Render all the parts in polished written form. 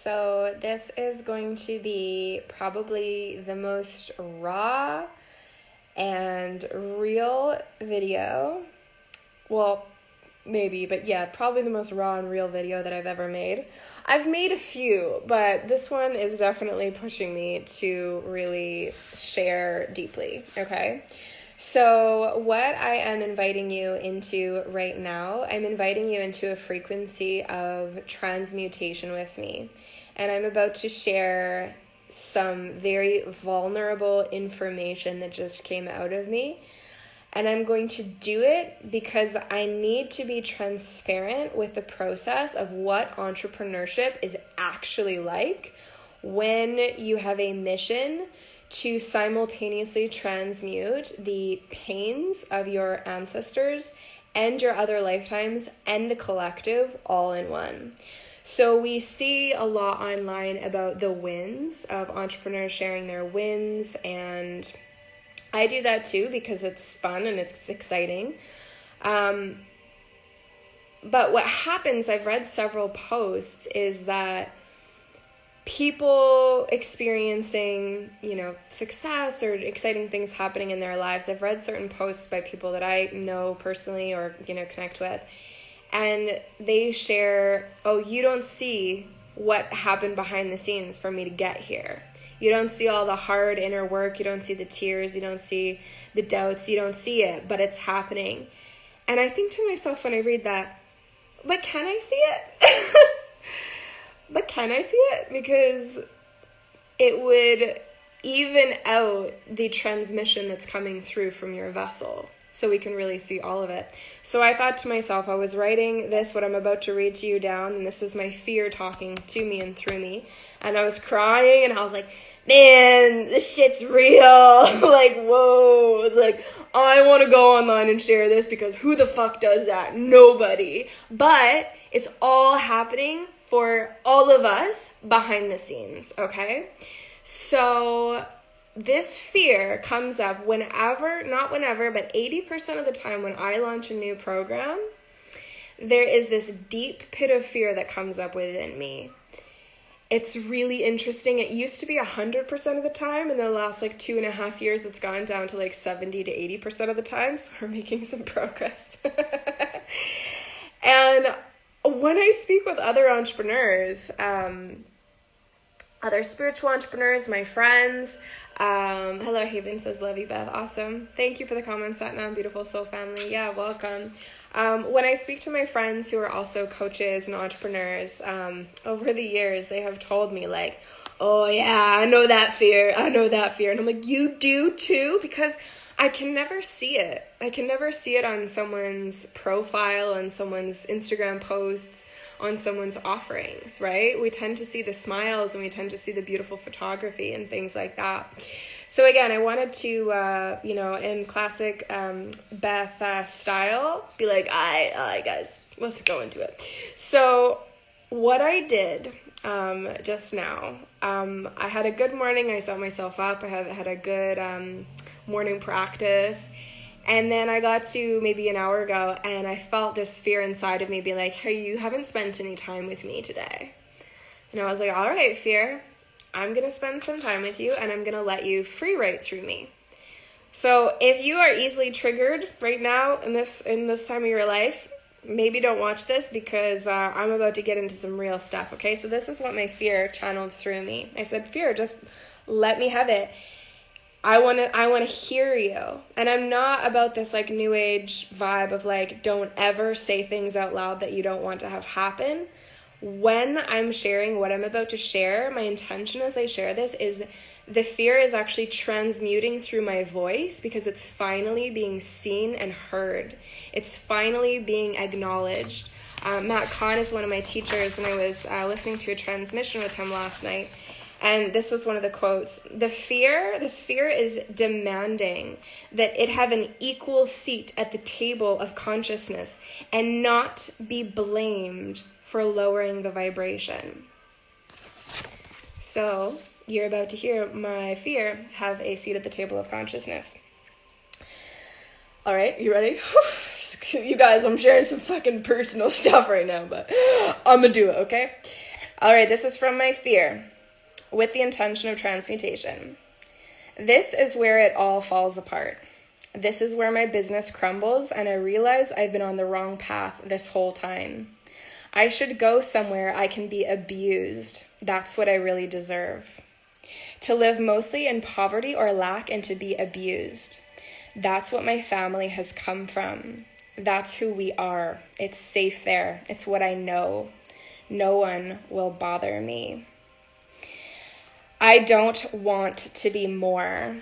So this is going to be probably the most raw and real video. Well, maybe, but yeah, probably the most raw and real video that I've ever made. I've made a few, but this one is definitely pushing me to really share deeply, okay? So what I am inviting you into right now, I'm inviting you into a frequency of transmutation with me. And I'm about to share some very vulnerable information that just came out of me. And I'm going to do it because I need to be transparent with the process of what entrepreneurship is actually like when you have a mission to simultaneously transmute the pains of your ancestors and your other lifetimes and the collective all in one. So we see a lot online about the wins of entrepreneurs sharing their wins, and I do that too because it's fun and it's exciting. But what happens, I've read several posts, is that people experiencing, success or exciting things happening in their lives. I've read certain posts by people that I know personally or, connect with, and they share, oh, you don't see what happened behind the scenes for me to get here. You don't see all the hard inner work. You don't see the tears. You don't see the doubts. You don't see it, but it's happening. And I think to myself when I read that, but can I see it? But can I see it? Because it would even out the transmission that's coming through from your vessel, so we can really see all of it. So I thought to myself, I was writing this, what I'm about to read to you down, and this is my fear talking to me and through me. And I was crying, and I was like, man, this shit's real. Like, whoa. It's like, I want to go online and share this because who the fuck does that? Nobody. But it's all happening for all of us behind the scenes, okay? So this fear comes up whenever, not whenever, but 80% of the time when I launch a new program, there is this deep pit of fear that comes up within me. It's really interesting. It used to be 100% of the time. In the last 2.5 years, it's gone down to 70 to 80% of the time. So we're making some progress. And when I speak with other entrepreneurs, other spiritual entrepreneurs, my friends, hello, Haven says, love you, Beth. Awesome. Thank you for the comments, Satnam, beautiful soul family. Yeah, welcome. When I speak to my friends who are also coaches and entrepreneurs, over the years, they have told me oh yeah, I know that fear. And I'm like, you do too? Because I can never see it. I can never see it on someone's profile, on someone's Instagram posts, on someone's offerings, right? We tend to see the smiles and we tend to see the beautiful photography and things like that. So again, I wanted to, in classic Beth style, be like, all right, guys, let's go into it. So what I did just now, I had a good morning. I set myself up. I had a good morning practice. And then I got to maybe an hour ago and I felt this fear inside of me be like, hey, you haven't spent any time with me today. And I was like, all right, fear, I'm going to spend some time with you and I'm going to let you free write through me. So if you are easily triggered right now in this time of your life, maybe don't watch this because I'm about to get into some real stuff. Okay. So this is what my fear channeled through me. I said, fear, just let me have it. I want to hear you. And I'm not about this new age vibe of don't ever say things out loud that you don't want to have happen. When I'm sharing what I'm about to share, my intention as I share this is the fear is actually transmuting through my voice because it's finally being seen and heard. It's finally being acknowledged. Matt Kahn is one of my teachers, and I was listening to a transmission with him last night. And this was one of the quotes. This fear is demanding that it have an equal seat at the table of consciousness and not be blamed for lowering the vibration. So you're about to hear my fear have a seat at the table of consciousness. All right, you ready? You guys, I'm sharing some fucking personal stuff right now, but I'm gonna do it, okay? All right, this is from my fear, with the intention of transmutation. This is where it all falls apart. This is where my business crumbles and I realize I've been on the wrong path this whole time. I should go somewhere I can be abused. That's what I really deserve. To live mostly in poverty or lack and to be abused. That's what my family has come from. That's who we are. It's safe there. It's what I know. No one will bother me. I don't want to be more.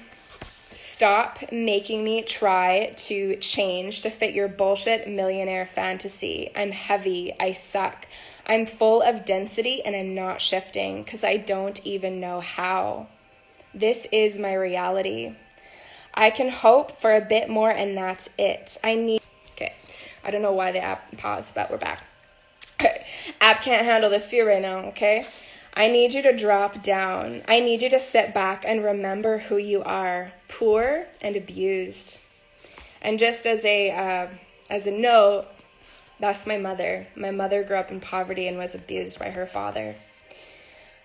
Stop making me try to change to fit your bullshit millionaire fantasy. I'm heavy. I suck. I'm full of density and I'm not shifting because I don't even know how. This is my reality. I can hope for a bit more and that's it. Okay, I don't know why the app paused, but we're back. App can't handle this fear right now, okay? I need you to drop down. I need you to sit back and remember who you are, poor and abused. And just as a note, that's my mother. My mother grew up in poverty and was abused by her father.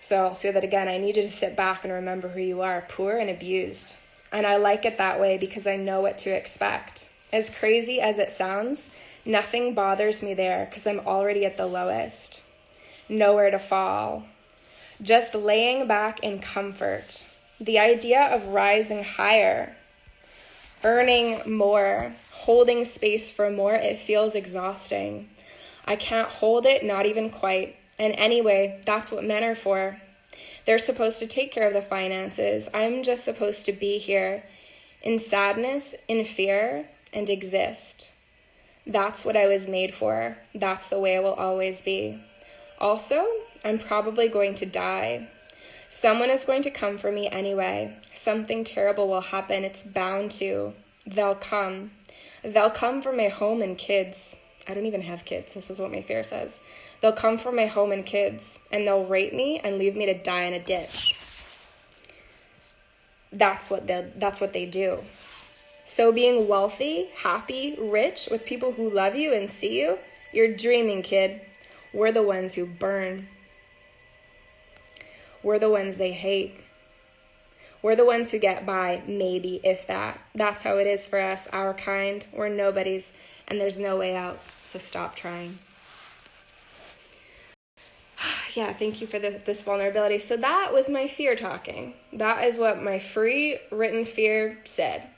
So I'll say that again. I need you to sit back and remember who you are, poor and abused. And I like it that way because I know what to expect. As crazy as it sounds, nothing bothers me there because I'm already at the lowest. Nowhere to fall. Just laying back in comfort. The idea of rising higher, earning more, holding space for more, it feels exhausting. I can't hold it, not even quite. And anyway, that's what men are for. They're supposed to take care of the finances. I'm just supposed to be here in sadness, in fear, and exist. That's what I was made for. That's the way it will always be. Also, I'm probably going to die. Someone is going to come for me anyway. Something terrible will happen. It's bound to. They'll come. They'll come for my home and kids. I don't even have kids. This is what my fear says. They'll come for my home and kids, and they'll rape me and leave me to die in a ditch. That's what they do. So being wealthy, happy, rich, with people who love you and see you, you're dreaming, kid. We're the ones who burn. We're the ones they hate. We're the ones who get by, maybe, if that. That's how it is for us, our kind. We're nobodies, and there's no way out, so stop trying. Yeah, thank you for this vulnerability. So that was my fear talking. That is what my free written fear said.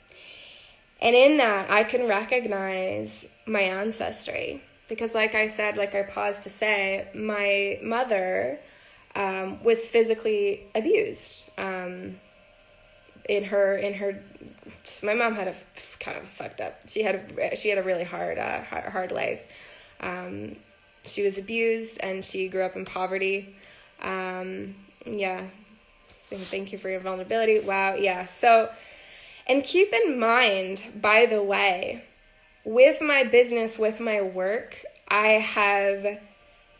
And in that, I can recognize my ancestry. Because like I said, like I paused to say, my mother was physically abused. In her, my mom had a kind of fucked up. She had a really hard life. She was abused and she grew up in poverty. Yeah. So thank you for your vulnerability. Wow. Yeah. So, and keep in mind, by the way, with my business, with my work, I have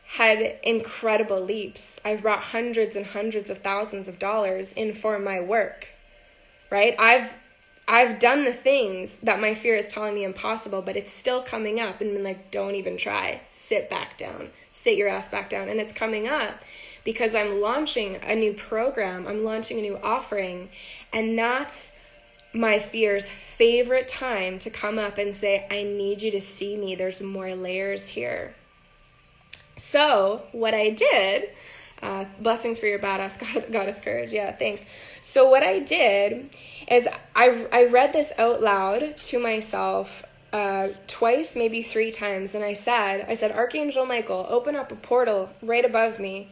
had incredible leaps. I've brought hundreds and hundreds of thousands of dollars in for my work, right? I've done the things that my fear is telling me impossible, but it's still coming up and been like, don't even try. Sit back down. Sit your ass back down. And it's coming up because I'm launching a new program. I'm launching a new offering. And that's my fear's favorite time to come up and say, I need you to see me. There's more layers here. So what I did, blessings for your badass goddess courage. Yeah, thanks. So what I did is I read this out loud to myself twice, maybe 3 times. And I said, Archangel Michael, open up a portal right above me,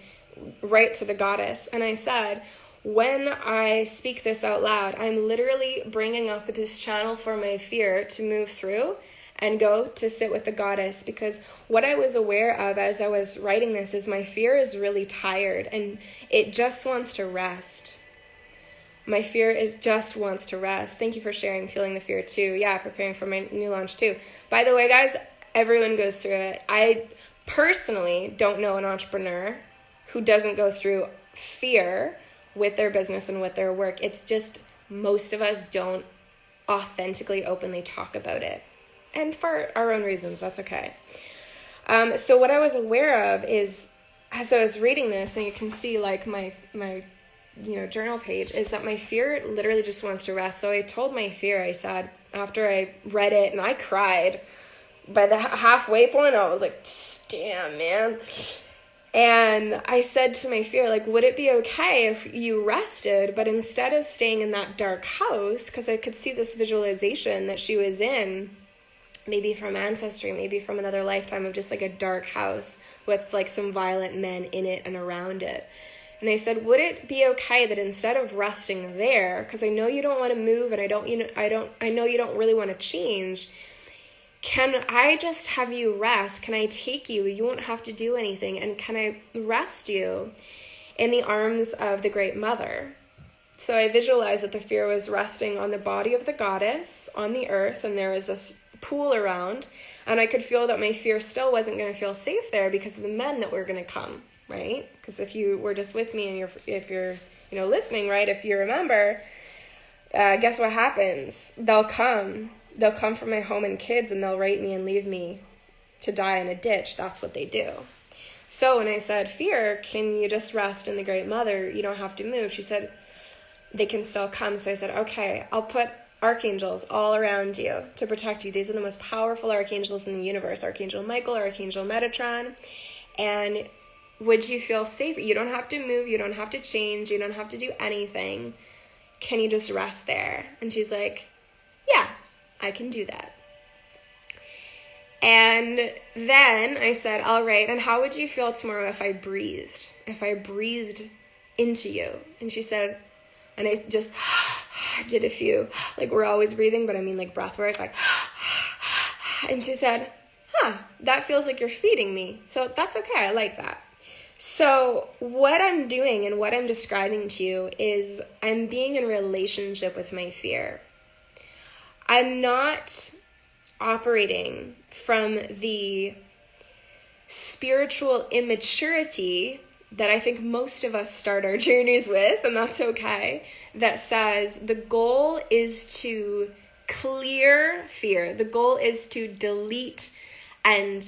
right to the goddess. And I said, when I speak this out loud, I'm literally bringing up this channel for my fear to move through and go to sit with the goddess, because what I was aware of as I was writing this is my fear is really tired and it just wants to rest. My fear just wants to rest. Thank you for sharing, feeling the fear too. Yeah, preparing for my new launch too. By the way, guys, everyone goes through it. I personally don't know an entrepreneur who doesn't go through fear with their business and with their work. It's just most of us don't authentically, openly talk about it. And for our own reasons, that's okay. So what I was aware of is as I was reading this, and you can see like my journal page, is that my fear literally just wants to rest. So I told my fear, I said, after I read it, and I cried by the halfway point, I was like, damn, man. And I said to my fear, like, would it be okay if you rested, but instead of staying in that dark house, because I could see this visualization that she was in, maybe from ancestry, maybe from another lifetime, of just like a dark house with like some violent men in it and around it. And I said, would it be okay that instead of resting there, because I know you don't want to move, and I know you don't really want to change, can I just have you rest? Can I take you? You won't have to do anything. And can I rest you in the arms of the Great Mother? So I visualized that the fear was resting on the body of the goddess on the earth, and there was this pool around, and I could feel that my fear still wasn't going to feel safe there because of the men that were going to come, right? Because if you were just with me, and if you're listening, right, if you remember, guess what happens? They'll come from my home and kids, and they'll rape me and leave me to die in a ditch. That's what they do. So when I said, fear, can you just rest in the Great Mother? You don't have to move. She said, they can still come. So I said, okay, I'll put archangels all around you to protect you. These are the most powerful archangels in the universe. Archangel Michael, Archangel Metatron. And would you feel safe? You don't have to move. You don't have to change. You don't have to do anything. Can you just rest there? And she's like, yeah, I can do that. And then I said, all right, and how would you feel tomorrow if I breathed into you? And she said, and I just did a few, like we're always breathing, but I mean like breath work, like, and she said, that feels like you're feeding me. So that's okay. I like that. So what I'm doing and what I'm describing to you is I'm being in relationship with my fear. I'm not operating from the spiritual immaturity that I think most of us start our journeys with, and that's okay, that says the goal is to clear fear. The goal is to delete and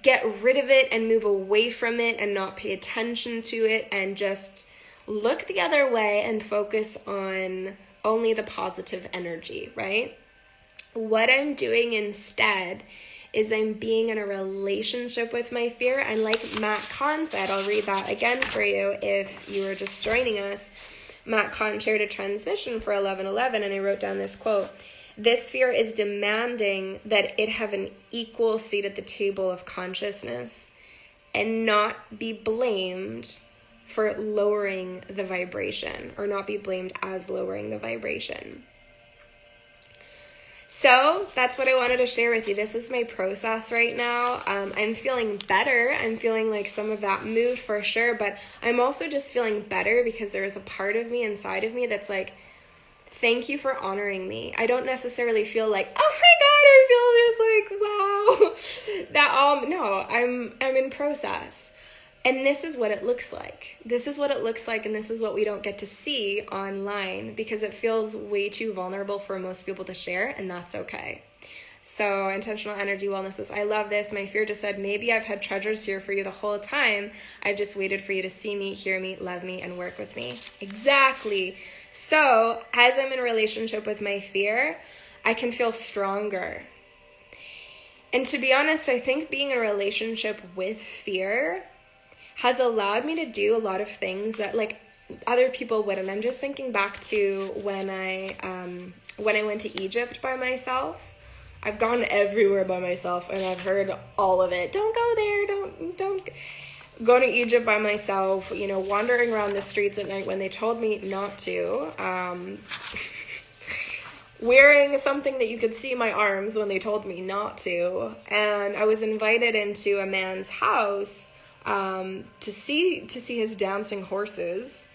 get rid of it and move away from it and not pay attention to it and just look the other way and focus on only the positive energy, right? What I'm doing instead is I'm being in a relationship with my fear. And like Matt Kahn said, I'll read that again for you if you were just joining us. Matt Kahn shared a transmission for 1111, and I wrote down this quote. This fear is demanding that it have an equal seat at the table of consciousness and not be blamed for lowering the vibration, or not be blamed as lowering the vibration. So that's what I wanted to share with you. This is my process right now. I'm feeling better. I'm feeling like some of that moved for sure, but I'm also just feeling better because there's a part of me inside of me that's like, thank you for honoring me. I don't necessarily feel like, oh my God, I feel just like, wow. No, I'm in process. And this is what it looks like. This is what it looks like, and this is what we don't get to see online because it feels way too vulnerable for most people to share, and that's okay. So intentional energy wellness is, I love this. My fear just said, maybe I've had treasures here for you the whole time. I've just waited for you to see me, hear me, love me, and work with me. Exactly. So as I'm in a relationship with my fear, I can feel stronger. And to be honest, I think being in a relationship with fear has allowed me to do a lot of things that like other people wouldn't. I'm just thinking back to when I went to Egypt by myself. I've gone everywhere by myself, and I've heard all of it. Don't go there. Don't go to Egypt by myself. You know, wandering around the streets at night when they told me not to. Wearing something that you could see my arms when they told me not to. And I was invited into a man's house to see his dancing horses,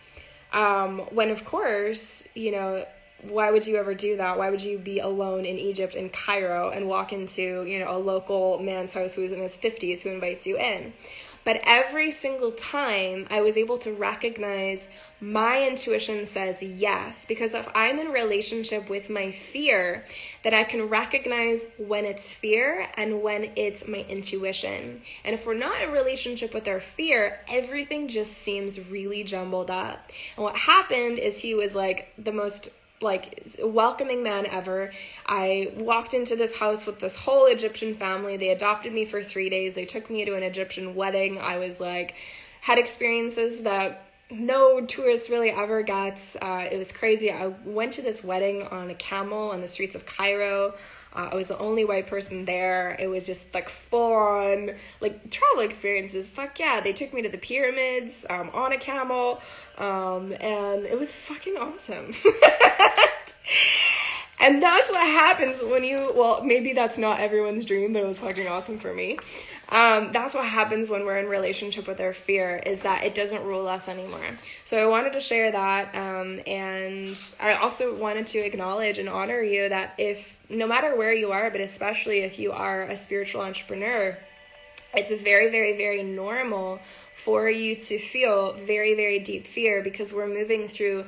when of course, you know, why would you ever do that? Why would you be alone in Egypt, in Cairo, and walk into, you know, a local man's house who's in his 50s who invites you in? But every single time I was able to recognize my intuition says yes, because if I'm in relationship with my fear, then I can recognize when it's fear and when it's my intuition. And if we're not in a relationship with our fear, everything just seems really jumbled up. And what happened is he was like the most welcoming man ever. I walked into this house with this whole Egyptian family. They adopted me for 3 days. They took me to an Egyptian wedding. I was like, had experiences that no tourist really ever gets. It was crazy. I went to this wedding on a camel on the streets of Cairo. I was the only white person there. It was just like full on like travel experiences. Fuck yeah. They took me to the pyramids on a camel. And it was fucking awesome. And that's what happens when maybe that's not everyone's dream, but it was fucking awesome for me. That's what happens when we're in relationship with our fear, is that it doesn't rule us anymore. So I wanted to share that. And I also wanted to acknowledge and honor you that no matter where you are, but especially if you are a spiritual entrepreneur, it's very, very, very normal for you to feel very, very deep fear, because we're moving through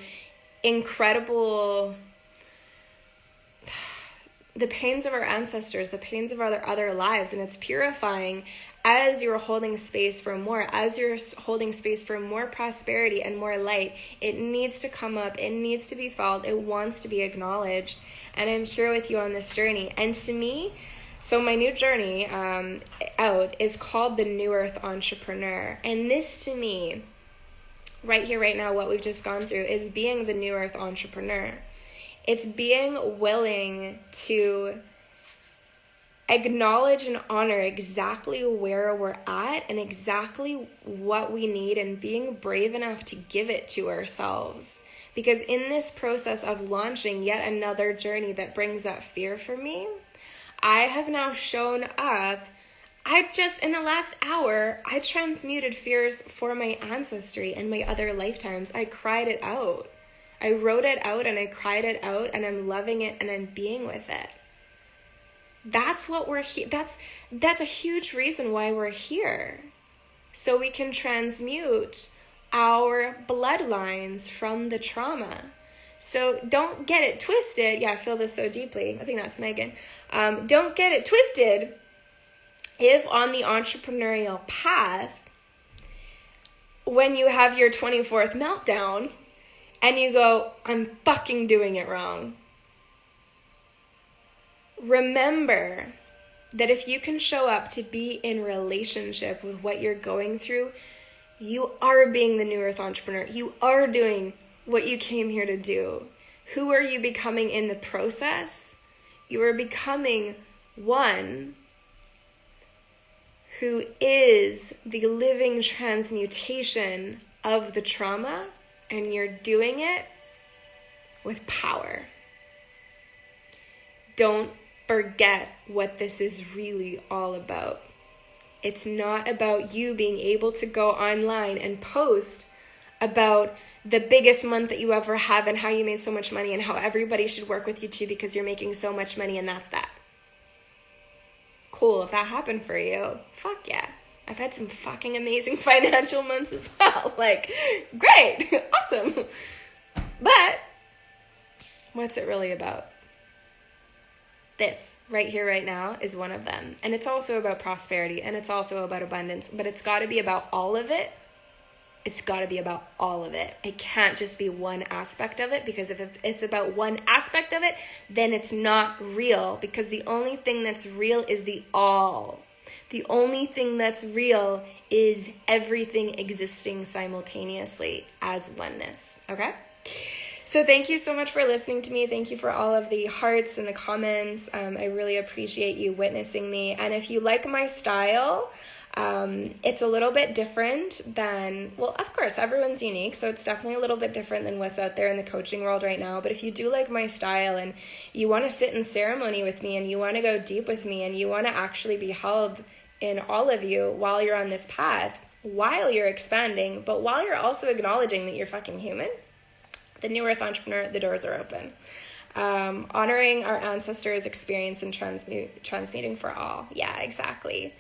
the pains of our ancestors, the pains of our other lives, and it's purifying as you're holding space for more, as you're holding space for more prosperity and more light. It needs to come up, it needs to be felt, it wants to be acknowledged, and I'm here with you on this journey. And to me, so my new journey out is called the New Earth Entrepreneur, and this to me, right here, right now, what we've just gone through is being the New Earth Entrepreneur. It's being willing to acknowledge and honor exactly where we're at and exactly what we need, and being brave enough to give it to ourselves. Because in this process of launching yet another journey that brings up fear for me, I have now shown up. In the last hour, I transmuted fears for my ancestry and my other lifetimes. I cried it out. I wrote it out and I cried it out, and I'm loving it and I'm being with it. That's what we're here. That's a huge reason why we're here. So we can transmute our bloodlines from the trauma. So don't get it twisted. Yeah, I feel this so deeply. I think that's Megan. Don't get it twisted if on the entrepreneurial path, when you have your 24th meltdown, and you go, I'm fucking doing it wrong. Remember that if you can show up to be in relationship with what you're going through, you are being the New Earth Entrepreneur. You are doing what you came here to do. Who are you becoming in the process? You are becoming one who is the living transmutation of the trauma, and you're doing it with power. Don't forget what this is really all about. It's not about you being able to go online and post about the biggest month that you ever have and how you made so much money and how everybody should work with you too because you're making so much money, and that's that. Cool, if that happened for you, fuck yeah. I've had some fucking amazing financial months as well. Like, great, awesome. But what's it really about? This right here, right now is one of them. And it's also about prosperity, and it's also about abundance, but it's got to be about all of it. It's got to be about all of it. It can't just be one aspect of it, because if it's about one aspect of it, then it's not real, because the only thing that's real is the all. The only thing that's real is everything existing simultaneously as oneness, okay? So thank you so much for listening to me. Thank you for all of the hearts and the comments. I really appreciate you witnessing me. And if you like my style, it's a little bit different than, well, of course, everyone's unique. So it's definitely a little bit different than what's out there in the coaching world right now. But if you do like my style and you want to sit in ceremony with me and you want to go deep with me and you want to actually be held in all of you while you're on this path, while you're expanding, but while you're also acknowledging that you're fucking human, the New Earth Entrepreneur, the doors are open. Honoring our ancestors' experience and transmuting for all. Yeah, exactly.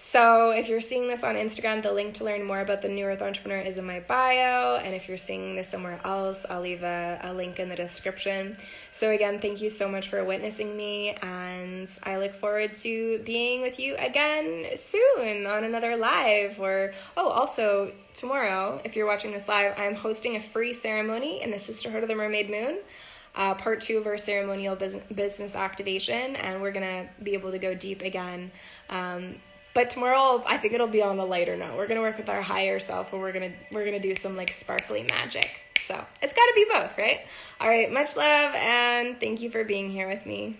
So if you're seeing this on Instagram, the link to learn more about the New Earth Entrepreneur is in my bio. And if you're seeing this somewhere else, I'll leave a link in the description. So again, thank you so much for witnessing me. And I look forward to being with you again soon on another live. Or, also tomorrow, if you're watching this live, I'm hosting a free ceremony in the Sisterhood of the Mermaid Moon. Part 2 of our ceremonial business activation. And we're going to be able to go deep again. But tomorrow, I think it'll be on the lighter note. We're going to work with our higher self, and we're going to do some like sparkly magic. So it's got to be both, right? All right, much love, and thank you for being here with me.